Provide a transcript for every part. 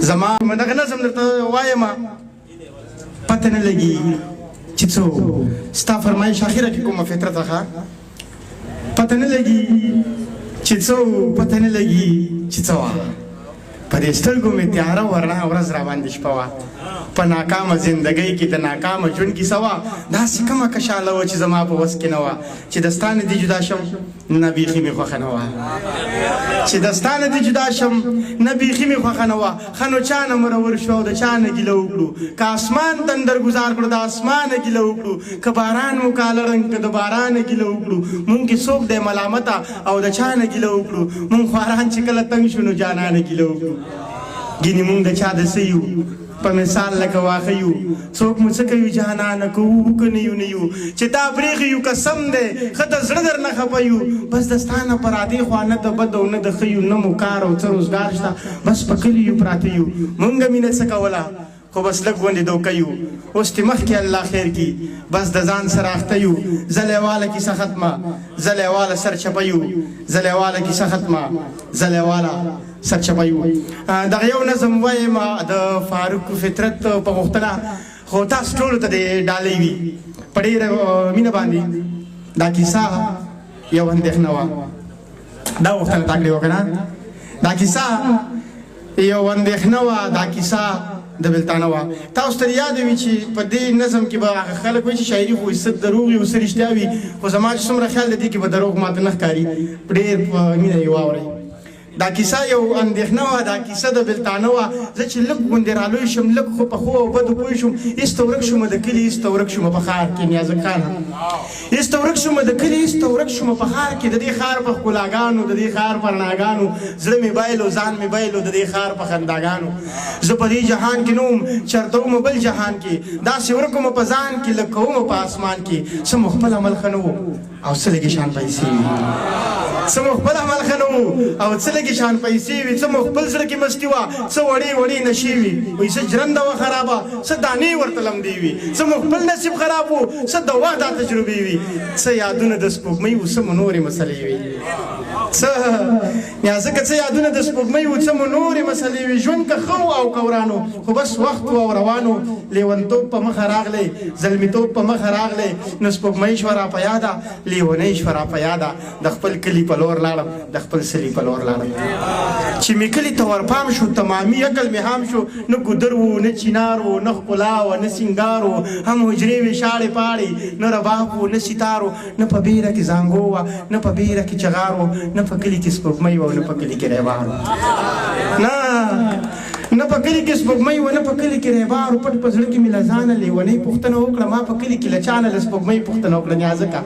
زما دغه نظم درته وایم پته نه لګي چې څو ستا فرمایش اخره کې کومه فطرت راخه پته نه لګي چې څو پته نه لګي چې څه په دې سترګو مې تیاره ورڼا ورځ راباندې شپه وه په ناکامه زندګۍ کې د ناکامه ژوند کیسه وه داسې کومه کشاله وه چې زما په وس کې نه وه چې د ستا نه دې جدا شم نه بیخي مې خوښه نه وه چې د ستا نه دې جدا شم نه بیخي مې خوښه نه وه ښه نو چا نه مرور شو او د چا نه ګیله وکړو که اسمان تندر ګزار کړو د اسمانه ګیله وکړو که باران مو کاله رنګ که د بارانه ګیله وکړو مونږ کې څوک دی ملامته او د چا نه ګیله وکړو مونږ خواران چې کله تنګ شو نو جانانه ګیله وکړو ګینې مونږ د چا د څه یو په مثال لکه واښه یو څوک مو څه کوي جانانه کوو که نه یو نه یو چې تا پرېښي یو قسم دی ښه د زړه درنه خفه یو بس د ستا نه په رادې خوا نه د بد او نه د ښه یو نه مو کار او څه روزګار شته بس په کلي یو پراته یو مونږ مینه څه کوله خو بس لږ غوندې دوکه یو اوس دې مخکې الله خیر کي بس د ځان سره اخته یو زلیواله کیسه ختمه زلیواله سرچپه یو زلیواله کیسه ختمه زلیواله سرچپه یو دغه یو نظم وایم د فاروق فطرت په غوښتنه خو تاسو ټولو ته دې ډالۍ وي په ډېره مینه باندې دا کیسه یو اندېښنه وه دا غوښتنه تا کړې وه که نه دا کیسه یو اندېښنه وه دا کیسه د بلتانه وه تاسو ته یاد وي چې په دې نظم کې به خلک وایي چې شاعري خو څه دروغ وي او څه رښتیا وي خو زما چې څومره خیال د دې کې به دروغ ماته نه ښکاري ډېر په مینه یې واورئ دا کیسه یو اندېښنه وه دا کیسه د بلتانه وه زه چې لږ غوندې رالوی شم لږ خو په ښو او بدو پوه شوم ایسته ورک شومه د کلي ایسته ورک شومه په ښار کې نیازک خانه ایسته ورک شومه د کلي ایسته ورک شومه په ښار کې د دې ښار په ښکلاګانو د دې ښار په رڼاګانو زړه مې بایلو ځان مې بایلو د دې ښار په خنداګانو زه په دې جهان کې نه وم چېرته وم بل جهان کې داسې ورک ومه په ځان کې لږ کومه په اسمان کې څه مو خپل عمل ښه نه و او څه لږې شان پیسې وي څه مو خپل عمل ښه نه و او څه لږې شان پیسې وي څه مو خپل زړه کې مستي وه څه وړې وړې نشې وي وایي څه ژرنده وه خرابه څه دانې ورته لمدې وي څه مو خپل نصیب خراب و څه د وخت دا تجربې وي څه یادونه د سپوږمۍ و څه مو نورې مسلې وي څه یا ځکه څه یادونه د سپوږمۍ و څه مو نورې مسلې وي ژوند که ښه و او که ورانو خو بس وخت و او روانو لیونتوب په مخه راغلی زلمیتوب په مخه راغلی نو سپوږمۍ شوه را په یاده لیونۍ شوه را په یاده د خپل کلي په لور لاړم د خپل سلي په لور لاړم چې مې کلي ته ورپام شو تمامي عقل مې هم شو نه ګودر و نه چینار و نه ښکلا و نه سینګار و هم حجرې وې شاړې پاړې نه رباب و نه ستار و نه په بیره کې زانګو وه نه په بیره کې چغار و نه په کلي کې سپوږمۍ وه او نه په کلي کې ریبار و نه په کلي کې سپوږمۍ وه نه په کلي کې ریبار و پټ په زړه کې مې له ځانه لیونۍ پوښتنه وکړه ما په کلي کې له چا نه له سپوږمۍ پوښتنه وکړه نیازکه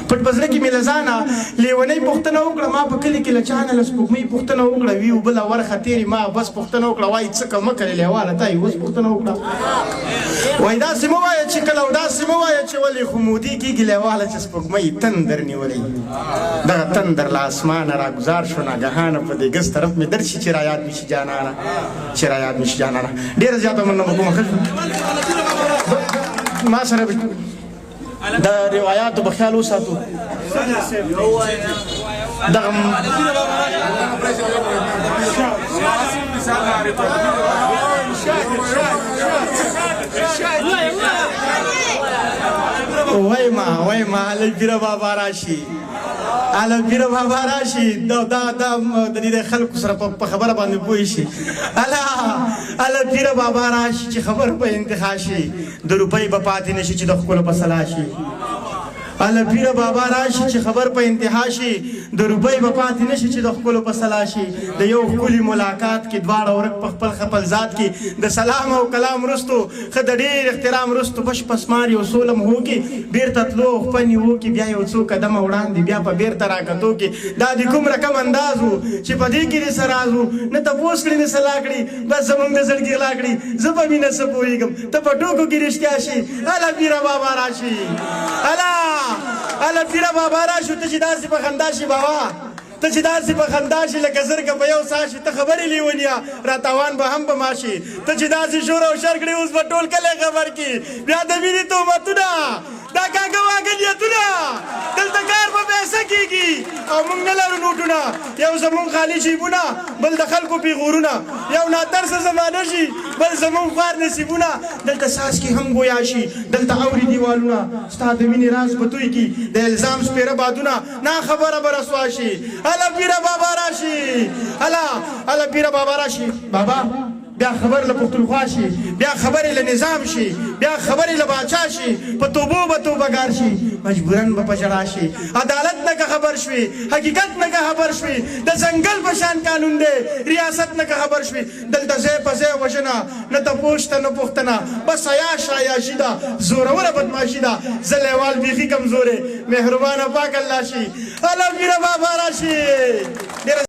پټ په زړه کې مې له ځانه لیونۍ پوښتنه وکړه ما په کلي کې له چا نه له سپوږمۍ پوښتنه وکړه وي بله ورخه تېرې ما بس پوښتنه وکړه وایي څه که مه کړې لیواله تا یې اوس پوښتنه وکړه وایي داسې مه وایه چې کله او داسې مه وایه چې ولې خو مودې کېږي لیواله چې سپوږمۍ تندر نیولی دغه تندر له اسمانه راګزار شو ناګهانه په دې ګز طرف مې درشي چې را یاد مې شي جانانه چې را یاد مې شي جانانه ډېره زیاته مننه به کومه ما سره د روایاتو به خیال وساتو دغه وایما هلک پیره بابا راشي هلک پیره بابا راشي دا د دې خلکو سره په خبره باندې پوه شي هلک پیره بابا راشي چې خبر په انتخا شي د روپۍ به پاتې نه شي چې د ښکلو په سلا شي هلک پیره بابا راشي چې خبر په انتها شي د روپۍ به پاتې نه شي چې د ښکلو په سلا شي د یو ښکلي ملاقات کې دواړه ورک په خپل خپل ذات کې د سلام او کلام وروستو ښه د ډېر احترام وروستو بش پسمار یو سولم هوکې بېرته تلو خپنې وکې بیا یو څو قدمه وړاندې بیا په بېرته راکتو کې دا د کوم رقم انداز و چې په دې کې دې څه راز و نه تپوس کړي نه سلا کړي بس زموږ د زړګي غلا کړي زه په مینه څه پوهېږم ته په ټوکو کې رښتیا شي هله پیره بابا راشي هله پیره بابا راشو ته چې داسې په خندا شي بابا ته چې داسې په خندا شي لکه زرګه په یو سا شي ته خبرې لیونیا راتاوان به هم به ما شي ته چې داسې شور او شر کړي اوس به ټول کلی خبر کړي بیا د مینې تهمتونه دا کاږه واږه نیتونه دلته کار به پیسه کېږي او موږ نه لرو نوټونه یو زموږ خالي جیبونه بل د خلکو پیغورونه یو ناترسه زمانه شي بل زموږ خوار نصیبونه دلته څاڅکي هم گویا شي دلته اوري دیوالونه ستا د مینې راز به توی کي د الزام سپېره بادونه ناخبره به رسوا شي هله پیره بابا راشي هله پیره بابا راشي بابا بیا خبر له پښتونخوا شي بیا خبرې له نظام شي بیا خبرې له باچا شي په توبو به توبهګار شي مجبورن به په ژړا شي عدالت نه که خبر شوي حقیقت نه که خبر شوي د ځنګل په شان قانون دی ریاست نه که خبر شوي دلته ځای په ځای وژنه نه تپوس ته نه پوښتنه بس عیاش عیاشي ده زوروره بدماشي ده زلیوال بیخي کمزوری مهربانه پاک الله شي الله پیره بابا راشي